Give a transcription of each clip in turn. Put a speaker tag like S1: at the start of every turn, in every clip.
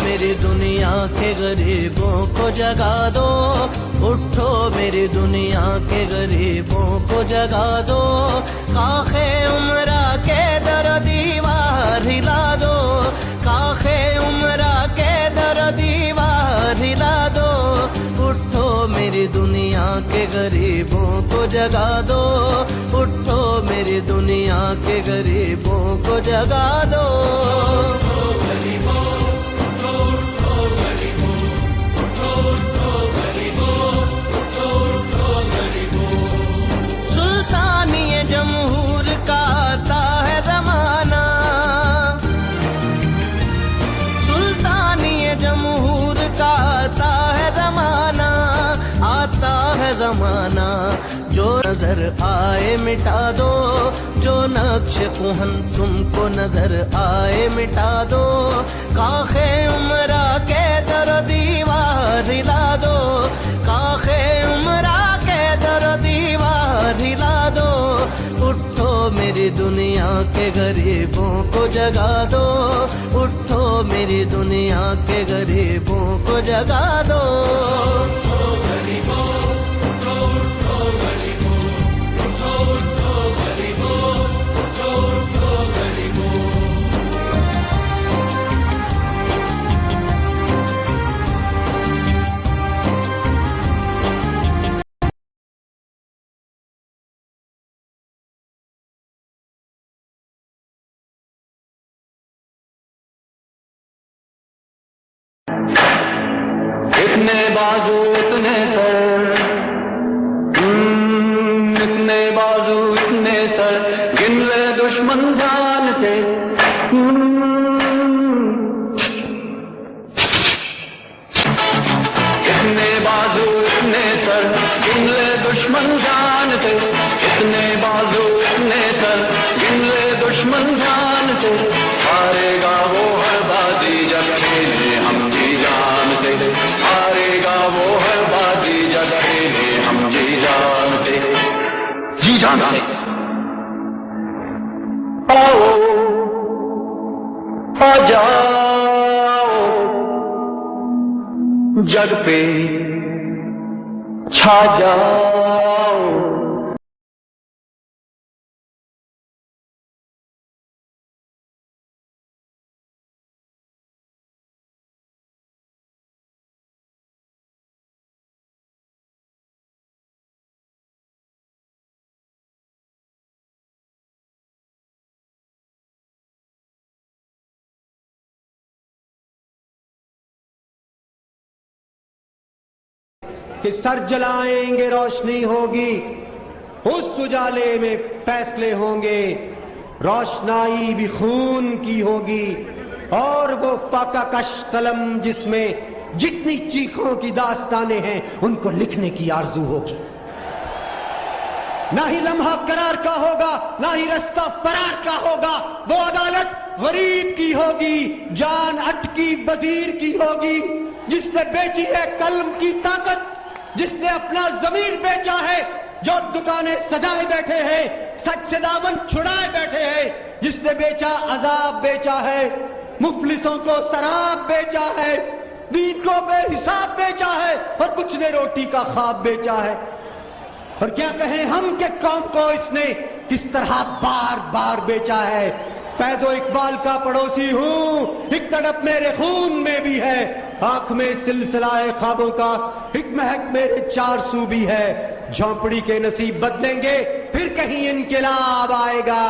S1: میری دنیا کے غریبوں کو جگا دو، اٹھو میری دنیا کے غریبوں کو جگا دو، کاخ عمرہ کے در دیوار ہلا دو، کاخ عمرہ کے در دیوار ہلا دو، اٹھو میری دنیا کے غریبوں کو جگا دو، اٹھو میری دنیا کے غریبوں کو جگا دو۔ سلطانی جمہور کا آتا ہے زمانہ، سلطانی جمہور کا آتا ہے زمانہ، آتا ہے زمانہ، جو نظر آئے مٹا دو، جو نقش کہن تم کو نظر آئے مٹا دو، کاخ عمرہ کے در دیوار ہلا دو، کاخ عمرہ کے در دیوار ہلا دو، اٹھو میری دنیا کے غریبوں کو جگا دو، اٹھو میری دنیا کے غریبوں کو جگا دو۔
S2: اتنے بازو اتنے سر، اتنے بازو اتنے سر، گن لے دشمن جان سے، اتنے بازو اتنے سر، گن لے دشمن جان سے، اتنے بازو اتنے سر، گن لے دشمن جان سے، ہارے گا وہ ہر بازی جب کھیلے ہم جی جان سے، ہارے گا وہ ہر بازی جب کھیلے ہم جی جان سے، جی جان سے۔ آؤ آ جاؤ جگ پہ چھا جاؤ،
S3: کہ سر جلائیں گے روشنی ہوگی، اس اجالے میں فیصلے ہوں گے، روشنائی بھی خون کی ہوگی، اور وہ فاقہ کش قلم جس میں جتنی چیخوں کی داستانیں ہیں ان کو لکھنے کی آرزو ہوگی۔ نہ ہی لمحہ قرار کا ہوگا، نہ ہی رستہ فرار کا ہوگا، وہ عدالت غریب کی ہوگی، جان اٹکی وزیر کی ہوگی، جس نے بیچی ہے قلم کی طاقت، جس نے اپنا ضمیر بیچا ہے، جو دکانیں سجائے بیٹھے ہیں، سچ سے دامن چھڑائے بیٹھے ہیں، جس نے بیچا عذاب بیچا ہے، مفلسوں کو سراب بیچا ہے، دین کو بے حساب بیچا ہے، اور کچھ نے روٹی کا خواب بیچا ہے۔ اور کیا کہیں ہم کہ قوم کو اس نے کس طرح بار بار بیچا ہے۔ فیض و اقبال کا پڑوسی ہوں، ایک تڑپ میرے خون میں بھی ہے، آنکھ میں سلسلہ خوابوں کا ایک مہک میرے چار سو بھی ہے، جھونپڑی کے نصیب بدلیں گے پھر کہیں انقلاب آئے گا۔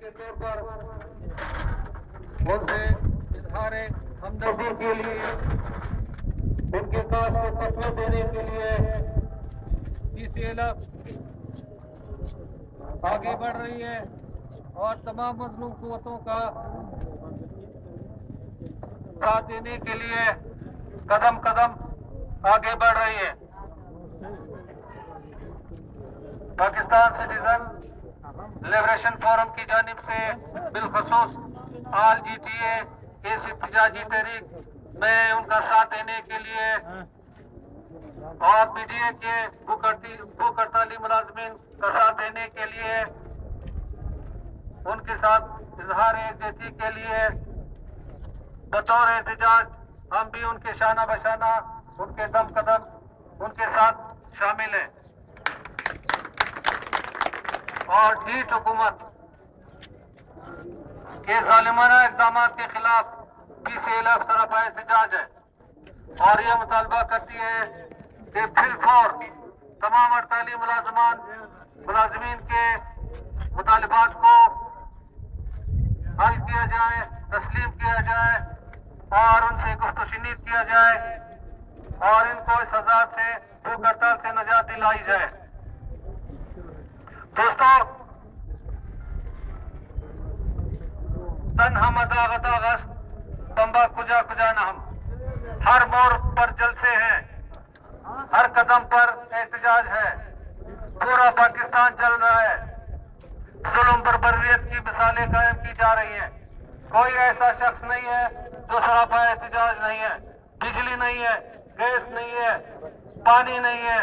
S3: کے طور پر ان سے اظہار ہمدردی کے لیے ان کے پاس فتوی دینے کے لیے
S4: خلاف آگے بڑھ رہی ہے اور تمام مظلوم قوتوں کا ساتھ دینے کے لیے قدم قدم آگے بڑھ رہی ہے۔ پاکستان سٹیزن لبریشن فورم کی جانب سے بالخصوص آل جی ٹی اے اس احتجاجی تحریک میں ان کا ساتھ دینے کے لیے اور پی ڈی اے کے بھوک ہڑتالی ملازمین کا ساتھ دینے کے لیے ان کے ساتھ اظہار یکجہتی کے لیے بطور احتجاج ہم بھی ان کے شانہ بشانہ ان کے دم قدم ان کے ساتھ شامل ہیں اور ڈیٹ حکومت کے ظالمانہ اقدامات کے خلاف بھی سیلاب سراپا احتجاج ہے اور یہ مطالبہ کرتی ہے کہ پھر فور تمام ہڑتالی ملازمین کے مطالبات کو حل کیا جائے، تسلیم کیا جائے اور ان سے گفت و شنید کیا جائے اور ان کو اس عذاب سے بھوک ہڑتال سے نجات دلائی جائے۔ دوستو، تن ہم ادا غدا غست تمبا کجا کجا نہ ہم، ہر موڑ پر جلسے ہیں، ہر قدم پر احتجاج ہے، پورا پاکستان چل رہا ہے، ظلم بربریت کی مثالیں قائم کی جا رہی ہیں۔ کوئی ایسا شخص نہیں ہے جو سراپا احتجاج نہیں ہے۔ بجلی نہیں ہے، گیس نہیں ہے، پانی نہیں ہے،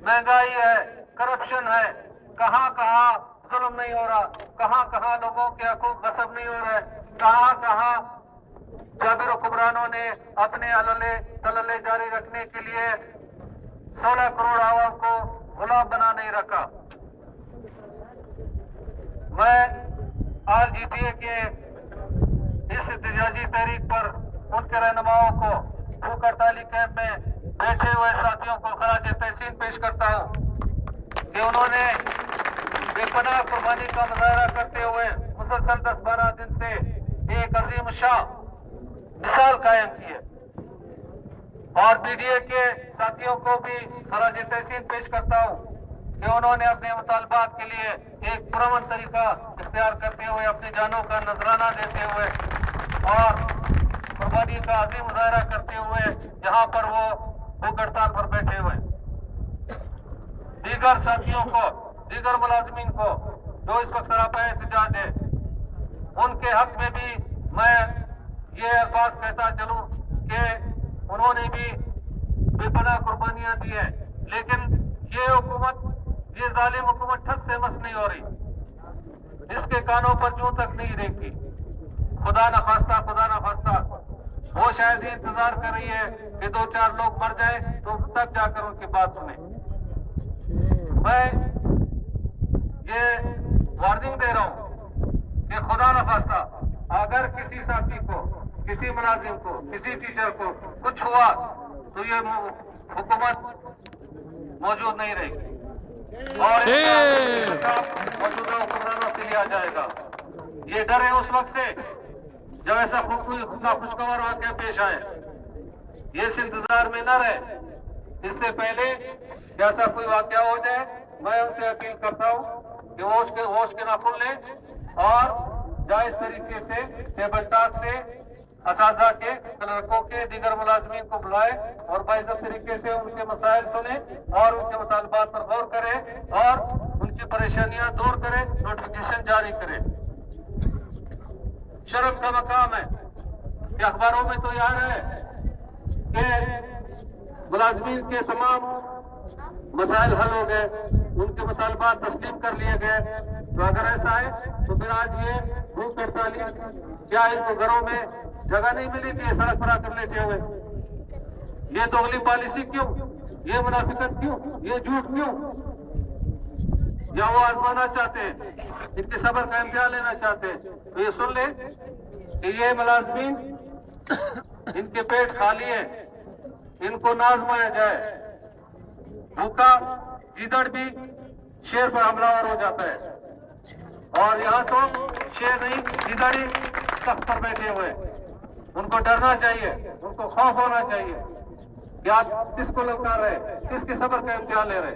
S4: مہنگائی ہے، کرپشن ہے، کہاں کہاں ظلم نہیں ہو رہا، کہاں کہاں لوگوں کے حقوق غصب نہیں ہو رہے، کہاں کہاں جابر حکمرانوں نے اپنے تللے جاری رکھنے کے لیے 16 کروڑ عوام کو غلام بنا نہیں رکھا۔ میں آل جی ٹی اے کے اس احتجاجی تحریک پر ان کے رہنماؤں کو بھوک ہڑتالی کیمپ میں بیٹھے ہوئے ساتھیوں کو خراج تحسین پیش کرتا ہوں کہ انہوں نے بے پناہ قربانی کا مظاہرہ کرتے ہوئے مسلسل 10-12 دن سے ایک عظیم شان مثال قائم کی ہے اور پی ڈی اے کے ساتھیوں کو بھی خراج تحسین پیش کرتا ہوں کہ انہوں نے اپنے مطالبات کے لیے ایک پرامن طریقہ اختیار کرتے ہوئے اپنی جانوں کا نذرانہ دیتے ہوئے اور قربانی کا عظیم مظاہرہ کرتے ہوئے جہاں پر وہ بھوک ہڑتال پر بیٹھے ہوئے دیگر ساتھیوں کو، دیگر ملازمین کو جو اس وقت سراپا احتجاج ہے، ان کے حق میں بھی میں یہ الفاظ کہتا چلوں کہ انہوں نے بھی بے پناہ قربانیاں دی ہیں، لیکن یہ حکومت، یہ ظالم حکومت ٹھس سے مس نہیں ہو رہی، اس کے کانوں پر جوں تک نہیں دیکھتی۔ خدا نہ خواستہ وہ شاید ہی انتظار کر رہی ہے کہ 2-4 لوگ مر جائیں تو تب جا کر ان کی بات سنیں۔ میں یہ وارننگ دے رہا ہوں کہ خدا نہ خواستہ اگر کسی ساتھی کو، کسی ملازم کو، کسی ٹیچر کو کچھ ہوا تو یہ حکومت موجود نہیں رہے گی اور موجودہ حکمرانوں سے لیا جائے گا۔ یہ ڈر ہے اس وقت سے جب ایسا خوشگوار واقعہ پیش آئے، یہ اس انتظار میں نہ رہے۔ اس سے پہلے کہ ایسا کوئی واقعہ ہو جائے، میں ان سے اپیل کرتا ہوں کہ وہ ہوش کے ناخن لیں اور جائز طریقے سے ٹیبل ٹاک سے اساتذہ کے، کلرکوں کے، دیگر ملازمین کو بلائے اور باعزت طریقے سے ان کے مسائل سنیں اور ان کے مطالبات پر غور کریں اور ان کی پریشانیاں دور کریں، نوٹیفیکیشن جاری کریں۔ شرم کا مقام ہے کہ اخباروں میں تو یاد ہے کہ ملازمین کے تمام مسائل حل ہو گئے، ان کے مطالبات تسلیم کر لیے گئے، تو اگر ایسا ہے تو پھر آج یہ بھوک ہڑتالی، کیا ان کو گھروں میں جگہ نہیں ملی تھی سڑک پر آ کر لیٹے ہوئے؟ یہ دوغلی پالیسی کیوں؟ یہ منافقت کیوں؟ یہ جھوٹ کیوں؟ یا وہ آزمانا چاہتے ہیں، ان کے صبر کا امتحان لینا چاہتے ہیں؟ تو یہ سن لیں کہ یہ ملازمین، ان کے پیٹ خالی ہیں، ان کو نہ آزمایا جائے۔ بھوکا گیدڑ بھی شیر پر حملہ آور ہو جاتا ہے اور یہاں تو شیر نہیں، گیدڑ ہی تخت پر بیٹھے ہوئے۔ ان کو ڈرنا چاہیے، ان کو خوف ہونا چاہیے کہ آپ کس کو للکار رہے، کس کے صبر کا امتحان لے رہے۔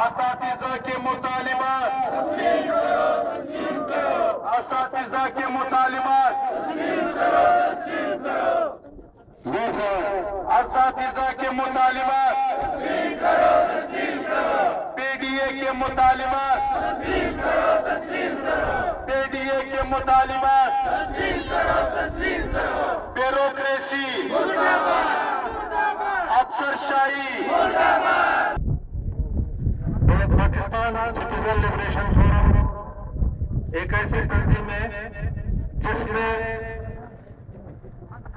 S5: اساتذہ کے مطالبات اساتذہ کے مطالبات اساتذہ کے مطالبات پی ڈی اے کے مطالبات پی ڈی اے کے مطالبات بیوروکریسی افسر شاہی پاکستان سٹیزن لبریشن فورم ایک ایسی تنظیم ہے جس میں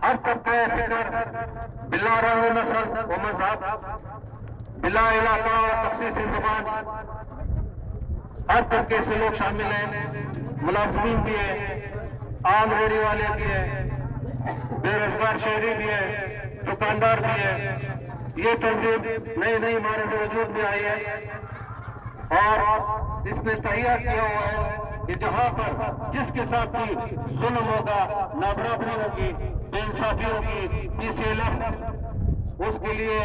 S5: ہر طبقہ فکر بلا رنگ و نسل و مذہب بلا علاقہ و تخصیص زبان ہر طبقے سے لوگ شامل ہیں، ملازمین بھی ہیں، عام ریڑھی والے بھی ہیں، بے روزگار شہری بھی ہیں، دکاندار بھی ہیں۔ یہ تنظیم نئی نئی معرض وجود میں آئی ہے اور اس نے تہیہ کیا ہوا ہے کہ جہاں پر جس کے ساتھ بھی ظلم ہوگا، نابرابری ہوگی، بے انصافی ہوگی، پی سی ایل ایف اس کے لیے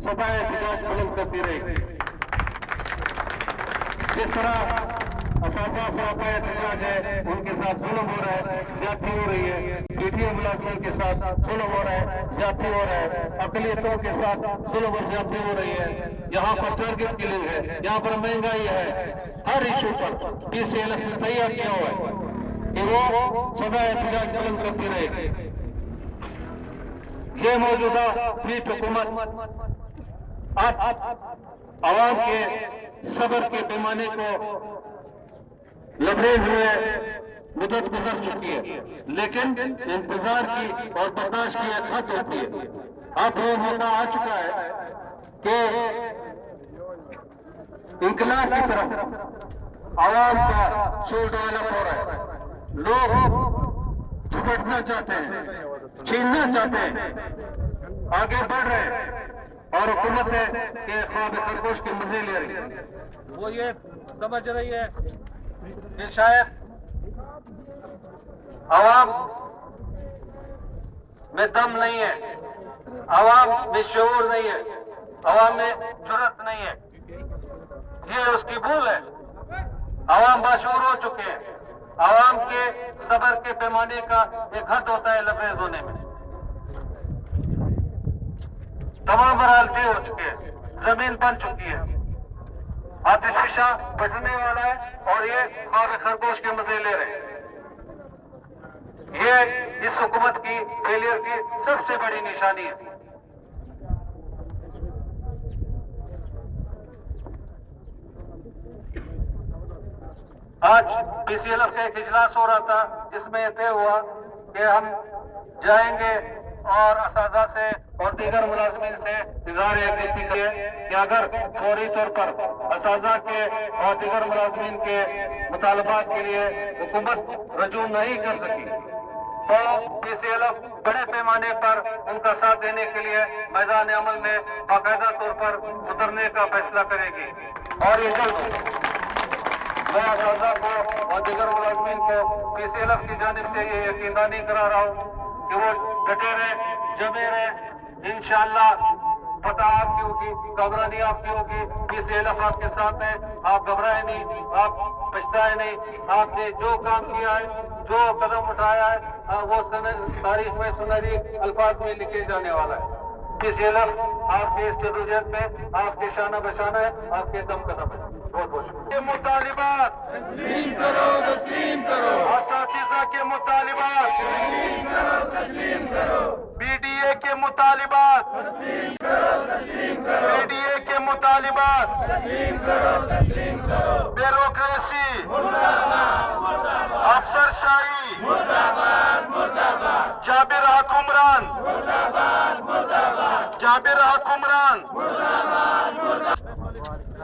S5: صدائے احتجاج بلند کرتی رہے گی۔ جس طرح اساتذہ سراپا احتجاج ہے، ان کے ساتھ ظلم ہو رہا ہے، زیادتی ہو رہی ہے، پی ٹی اے ملازمین کے ساتھ ظلم ہو رہا ہے، زیادتی ہو رہا ہے، اقلیتوں کے ساتھ ظلم اور زیادتی ہو رہی ہے، یہاں پر ٹارگٹ کلنگ ہے، یہاں پر مہنگائی ہے، ہر ایشو پر پی سی ایل ایف نے تیار کیا ہوا ہے کہ وہ صدائے احتجاج بلند کرتی رہے گی۔ یہ موجودہ فلیٹ حکومت اب عوام کے صبر کے پیمانے کو لبریز ہوئے مدت گزر چکی ہے، لیکن انتظار کی اور برداشت کی ایک حد ہوتی ہے۔ اب وہ موقع آ چکا ہے کہ انقلاب کی طرف عوام کا شور ڈیولپ ہو رہا ہے، لوگ جھپٹنا چاہتے ہیں، چھیننا چاہتے ہیں، آگے بڑھ رہے ہیں اور حکومت ہے کہ خواب خرگوش کے مزے لے رہی ہے۔
S4: وہ یہ سمجھ رہی ہے کہ شاید عوام میں دم نہیں ہے، عوام میں شعور نہیں ہے، عوام میں جرأت نہیں ہے۔ یہ اس کی بھول ہے۔ عوام باشعور ہو چکے ہیں۔ عوام کے صبر کے پیمانے کا ایک حد ہوتا ہے لبریز ہونے میں۔ تمام مراحل طے ہو چکے ہیں، زمین بن چکی ہے، آتش فشاں بٹنے والا ہے اور یہ خواب خرگوش کے مزے لے رہے ہیں۔ یہ اس حکومت کی فیلئر کی سب سے بڑی نشانی ہے۔ آج پی سی ایل ایف کا ایک اجلاس ہو رہا تھا جس میں یہ طے ہوا کہ ہم جائیں گے اور اساتذہ سے اور دیگر ملازمین سے اظہار یکجہتی کریں کہ اگر فوری طور پر اساتذہ کے اور دیگر ملازمین کے مطالبات کے لیے حکومت رجوع نہیں کر سکی تو پی سی ایل ایف بڑے پیمانے پر ان کا ساتھ دینے کے لیے میدان عمل میں باقاعدہ طور پر اترنے کا فیصلہ کرے گی۔ اور یہ جلد میں اساتذہ کو اور دیگر ملازمین کو پی سی ایل ایف کی جانب سے یہ یقین دہانی کرا رہا ہوں کہ وہ ڈٹے رہے، جمے رہے۔ انشاءاللہ فتح آپ کی ہوگی، گھبرانی آپ کی ہوگی، پی سی ایل ایف آپ کے ساتھ ہے، آپ گھبرائے نہیں، آپ پچھتائے نہیں۔ آپ نے جو کام کیا ہے، جو قدم اٹھایا ہے، وہ تاریخ میں سنہری الفاظ میں لکھے جانے والا ہے۔ پی سی ایل ایف آپ کی اس جدوجہد میں آپ کے شانہ بشانہ ہے، آپ کے دم قدم ہے۔ بہت بہت شکریہ۔ مطالبات تسلیم کرو، تسلیم کرو۔ اساتذہ کے مطالبات تسلیم کرو، تسلیم کرو۔ پی ڈی اے کے مطالبات تسلیم کرو، تسلیم کرو۔ پی ڈی اے کے مطالبات تسلیم کرو، تسلیم کرو۔ بیوروکریسی مردہ باد، مردہ باد۔ افسر شاہی مردہ باد، مردہ باد۔ جابر حکمران مردہ باد، مردہ باد۔ جابر حکمران مردہ باد، مردہ باد۔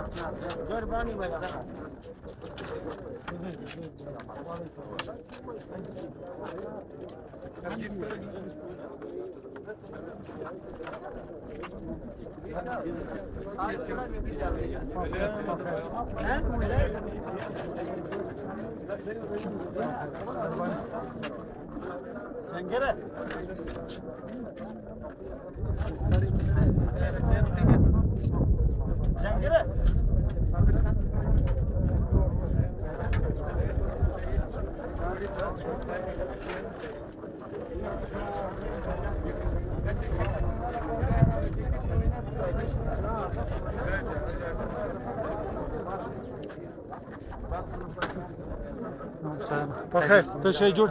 S6: Okay, teşekkür.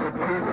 S5: 36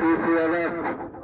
S5: PCLF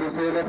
S5: PCLF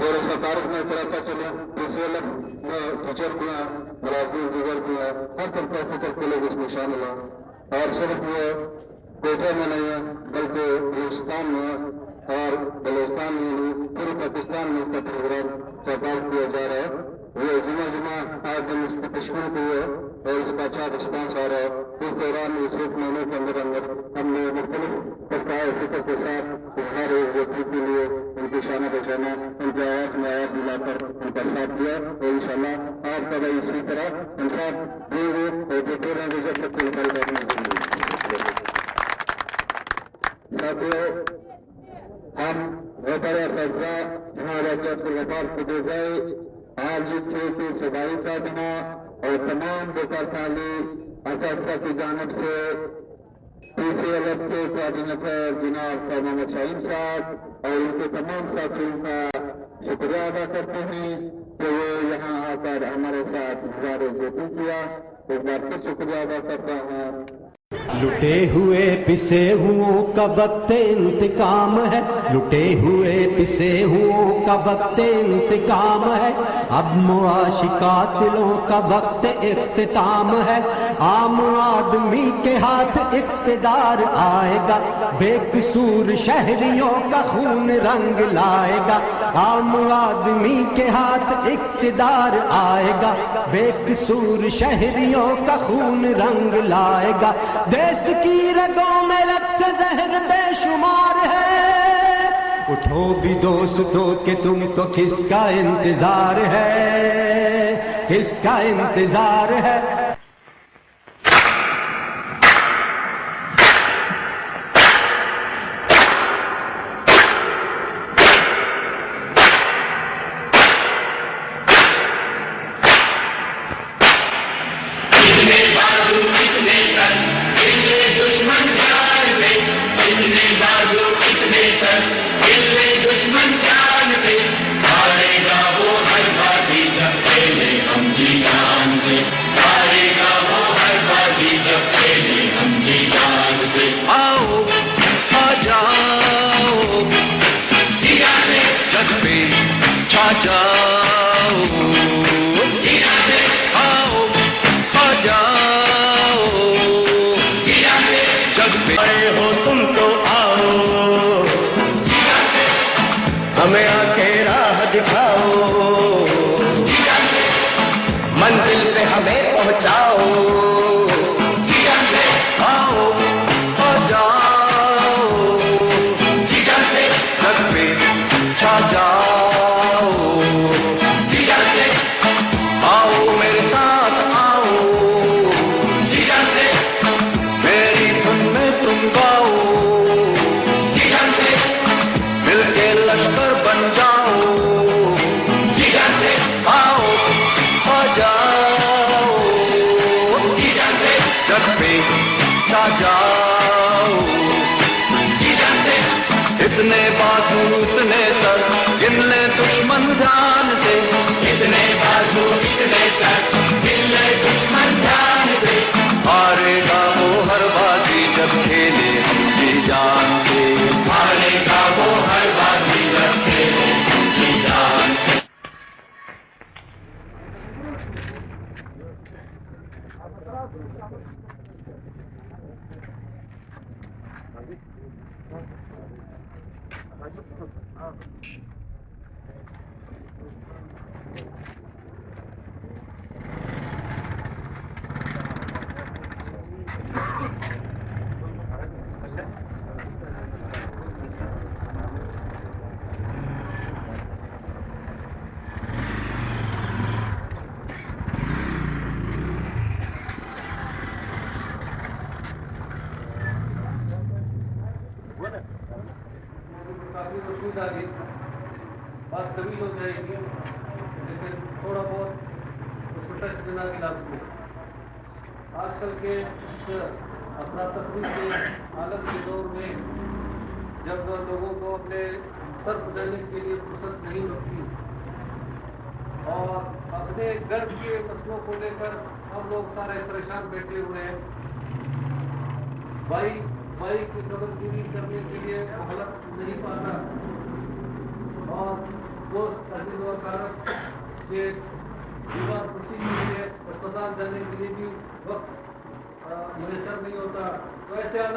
S5: اور سرکار میں طرح چلے پرنسپل میں ٹیچر بھی ہیں ملازمین دیگر بھی ہیں ہر طرح فکر کے لوگ اس میں شامل ہیں اور صرف یہ کوٹے میں نہیں ہے بلکہ بلوچستان میں اور بلوچستان میں نہیں پورے پاکستان میں اس کا پروگرام سرکار کیا جا رہا ہے وہ جمعہ آج دن اس کی تشکیل کی ہے اور اس کا اچھا رسپانس آ رہا ہے اس دوران اس ایک مہینے کے اندر ہم نے مختلف طبقہ فکر کے ساتھ اظہار یکجہتی کے لیے ان کی شانہ بشانہ ان کی آواز میں آواز ملا کر ان کا ساتھ دیا اور انشاءاللہ آپ کا بھی اسی طرح انصاف دیں گے اور دیتے رہیں گے جب تک کوئی بات نہیں دیں گے. ساتھیوں ہم وطن اساتذہ جہاں رجعت الوفات کو دے جائے آج کی صوبائی کابینہ اور تمام بکر تعلیم اساتذہ کی جانب سے پی سی ایل ایف کے کوآرڈینیٹر جناب محمد شاہین صاحب اور ان کے تمام ساتھیوں کا شکریہ ادا کرتے ہیں کہ وہ یہاں آ کر ہمارے ساتھ اظہار یکجہتی کیا. ایک بار پھر شکریہ ادا کرتا ہوں.
S3: لٹے ہوئے پسے ہوں کا وقت انتقام ہے لٹے ہوئے پسے ہوں کا وقت انتقام ہے اب معاشی قاتلوں کا وقت اختتام ہے عام آدمی کے ہاتھ اقتدار آئے گا بے قصور شہریوں کا خون رنگ لائے گا عام آدمی کے ہاتھ اقتدار آئے گا بے قصور شہریوں کا خون رنگ لائے گا دیس کی رگوں میں رقص زہر بے شمار ہے اٹھو بھی دوستو کہ تم کو کس کا انتظار ہے کس کا انتظار ہے.
S1: ہمیں آنکھیں راہ دکھاؤ منزل پہ ہمیں پہنچاؤ آؤ آ جاؤ جگ پہ چھا جاؤ آؤ میرے ساتھ آؤ میری دھن میں تم گاؤ مل کے لشکر بن جاؤ آؤ آ جاؤ جگ پہ چھا جاؤ اتنے بازو اتنے سر گن لے دشمن جان سے اتنے بازو اتنے سر گن لے دشمن جان سے ہارے گا وہ ہر بازی جب کھیلے ہم کی جان سے ہارے گا وہ ہر بازی جب کھیلے ہم کی جان سے.
S4: کافی رسود آ گئی بات طویل ہو جائے گی لیکن تھوڑا بہت اس کو ٹچ دینا بھی لازمی ہے. آج کل کے اس افراتفری کے عالم کے دور میں جب لوگوں کو اپنے سر گزارنے کے لیے فرصت نہیں ملتی اور اپنے گھر کے مسئلوں کو لے کر ہم لوگ سارے پریشان بیٹھے ہوئے ہیں. بھائی کی خبرگیری کرنے کے لیے مہلت نہیں پاتا اور دوست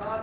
S4: 7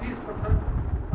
S4: 30%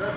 S4: 10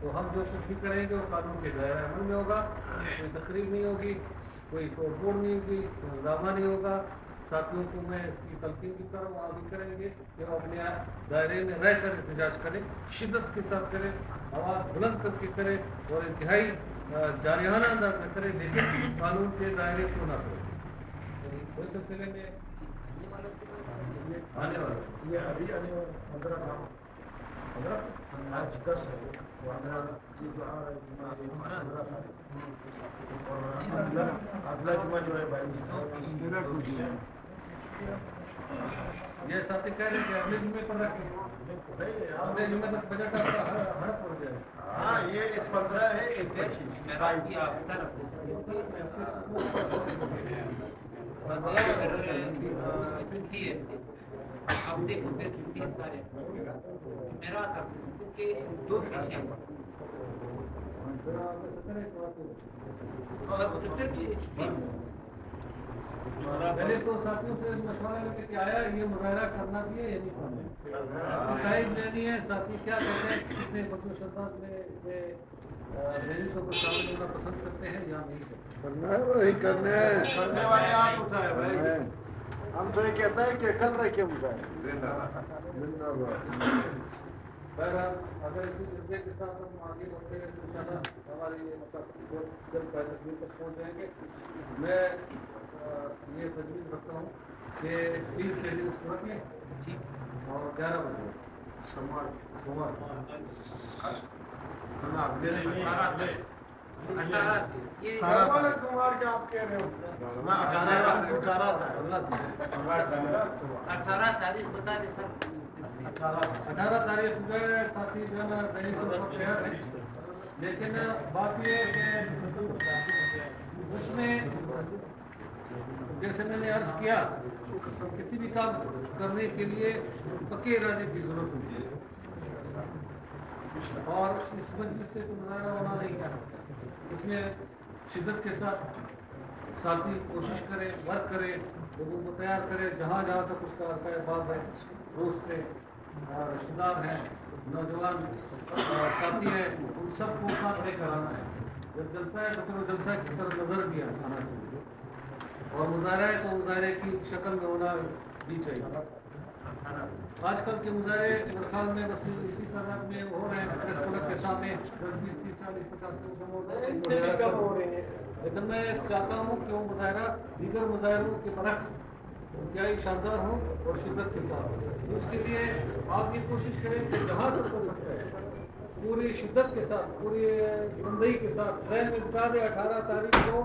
S4: تو ہم جو کچھ بھی کریں گے وہ قانون کے دائرۂ عمل میں ہوگا، کوئی تقریب نہیں ہوگی، کوئی توڑ پھوڑ نہیں ہوگی، کوئی ڈرامہ نہیں ہوگا. ساتھیوں کو میں اس کی تلقین بھی کر رہا ہوں، آگے کریں گے کہ وہ اپنے دائرے میں رہ کر احتجاج کریں، شدت کے ساتھ کریں، آواز بلند کر کے کریں اور انتہائی جارحانہ انداز میں کریں، لیکن قانون کے دائرے کو نہ کریں. اس سلسلے میں آنے والا
S6: یہ ابھی آنے والا 15 آج 10 ہے، وہ یہ جو آ رہا ہے جمعہ 15 اور اگلا جمعہ جو ہے 22.
S4: یہ ساتھی کہہ رہے ہیں کہ اگلے جمعے پر رکھیں، اگلے جمعے تک بجٹ آپ کا ہڑپ پڑ جائے.
S6: ہاں یہ ایک 15 ہے، ایک 25.
S7: آپ دیکھو پھر سارے میرا کہ دو پیشے
S4: پہلے تو ساتھیوں سے مشورہ لے کے آیا یہ مظاہرہ کرنا بھی ہے یا نہیں کرنا ہے، تائید لینی ہے. ساتھی کیا کہتے ہیں، کتنے فصل و شدت میں ریلیزوں کو شامل ہونا پسند کرتے ہیں یا نہیں
S6: کرنا ہے، وہی کرنے والے آپ اٹھائے بھائی. ہم تو یہ کہتا ہے کہ کل رہ کے مظاہرہ.
S4: بہرحال اگر اسی سلسلے کے ساتھ ہم آگے بڑھتے ہیں تو انشاءاللہ ہمارے یہ مقاصد بہت جلد تصویر تک پہنچ جائیں گے. میں یہ تجویز رکھتا ہوں کہ 3 کے دن اس کو رکھیں اور 11 بجے سوموار
S6: کے آپ کہہ رہے ہو
S7: 18 تاریخ بتا دیں سر.
S4: 18 تاریخ جو ہے ساتھی جو ہے نا دہلی کو وقت ہے، لیکن بات یہ ہے کہ اس میں جیسے میں نے عرض کیا کسی بھی کام کرنے کے لیے پکے ارادے کی ضرورت ہوتی ہے اور اس مجلس سے تو مظاہرہ ہونا نہیں ہے. اس میں شدت کے ساتھ ساتھی کوشش کرے، ورک کرے، لوگوں کو تیار کرے، جہاں جہاں تک اس کا احباب ہے، دوست ہے، رشتہ دار ہیں، نوجوان ساتھی ہیں، ان سب کو ساتھ لے کر آنا ہے. جب جلسہ ہے تو پھر وہ جلسہ کی طرف نظر بھی آنا چاہیے اور مظاہرہ ہے تو مظاہرے کی شکل میں ہونا بھی چاہیے. آج کل کے مظاہرے میرے خیال میں بس اسی طرح میں ہو رہے ہیں، پریس کلب کے سامنے 10 20 30 40 50 ہو رہے ہیں، لیکن میں چاہتا ہوں کہ وہ مظاہرہ دیگر مظاہروں کے برعکس انتہائی شاندار ہو اور شدت کے ساتھ. اس کے لیے آپ یہ کوشش کریں کہ جہاں تک ہو سکتا ہے پوری شدت کے ساتھ، پوری بندگی کے ساتھ ذہن میں بتا دیں 18 تاریخ کو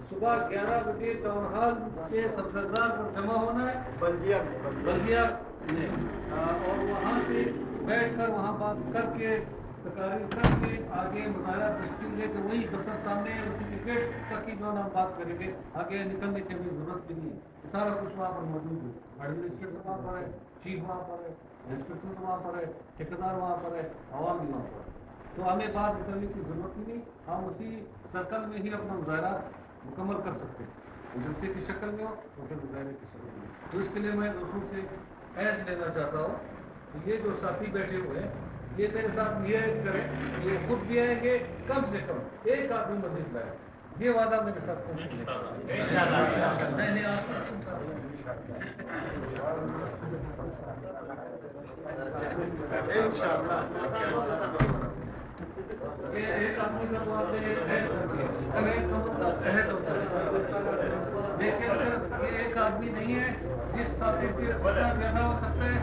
S4: صبح 11 بجے ٹاؤن ہال کے سبزدار پر جمع ہونا ہے بلدیہ میں، اور وہاں سے بیٹھ کر وہاں بات کر کے تقاریر کر کے آگے مظاہرہ تشکیل دے کے وہی دفتر سامنے اسی کے گیٹ تک کی جو ہم بات کریں گے، آگے نکلنے کی ہمیں ضرورت بھی نہیں ہے. سارا کچھ وہاں پر موجود ہے، ایڈمنسٹریٹر وہاں پر ہے، چیف وہاں پر ہے، انسپیکٹر وہاں پر ہے، ٹھیکیدار وہاں پر ہے، عوام بھی وہاں پر ہے. تو ہمیں باہر نکلنے کی ضرورت ہی نہیں، ہم اسی سرکل میں ہی اپنا مظاہرہ مکمل کر سکتے ہیں، جلسے کی شکل میں ہو اور پھر مظاہرے کی شکل میں. تو اس کے لیے میں دوستوں سے عہد لینا چاہتا ہوں کہ یہ جو ساتھی بیٹھے ہوئے ہیں یہ میرے ساتھ یہ عہد کریں، یہ خود بھی آئیں گے، کم سے کم ایک آدمی مزید لائے. یہ وعدہ میرے ساتھ میں نے آپ ایک آدمی کا تو آپ نے عہد ہوتا ہے، لیکن صرف یہ ایک آدمی نہیں ہے جس ساتھی سے جتنا زیادہ ہو سکتا ہے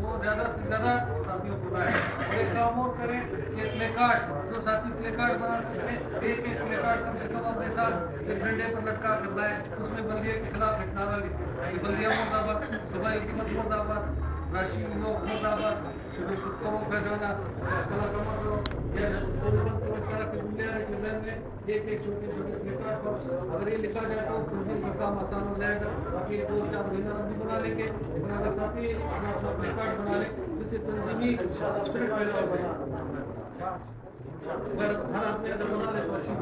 S4: وہ زیادہ سے زیادہ ساتھیوں کو لائیں. اور ایک کام اور کریں کہ پلے کارڈ جو ساتھی پلے کارڈ بنا سکتے ہیں، ایک پلے کارڈ کم سے کم اپنے ساتھ ایک ڈنڈے پر لٹکا کر لائیں، اس میں بلدیہ کے خلاف ایک نعرہ لکھیں، بلدیہ مرد آباد، صوبائی حکومت مرد آباد، راشی لوگ مرد آباد، شروع خطوں کا جو ہے نا کلا کمر لو یا اس طرح کے جملے ہیں کہ ذہن میں ایک ایک چھوٹے چھوٹے پلے کارڈ پر اگر یہ لکھا جائے تو تنظیم کا کام آسان ہو جائے گا. باقی 2-4 مہینہ بھی بنا لیں گے، لیکن اگر ساتھی اپنا اپنا پلے کارڈ بنا لیں جس سے تنظیمی اسپرٹ پیدا ہوگا. اگر ہر آدمی اگر بنا لے تو اچھی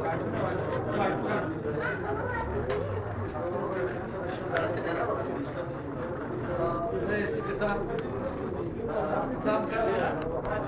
S4: میں اسی کے ساتھ کام کر رہا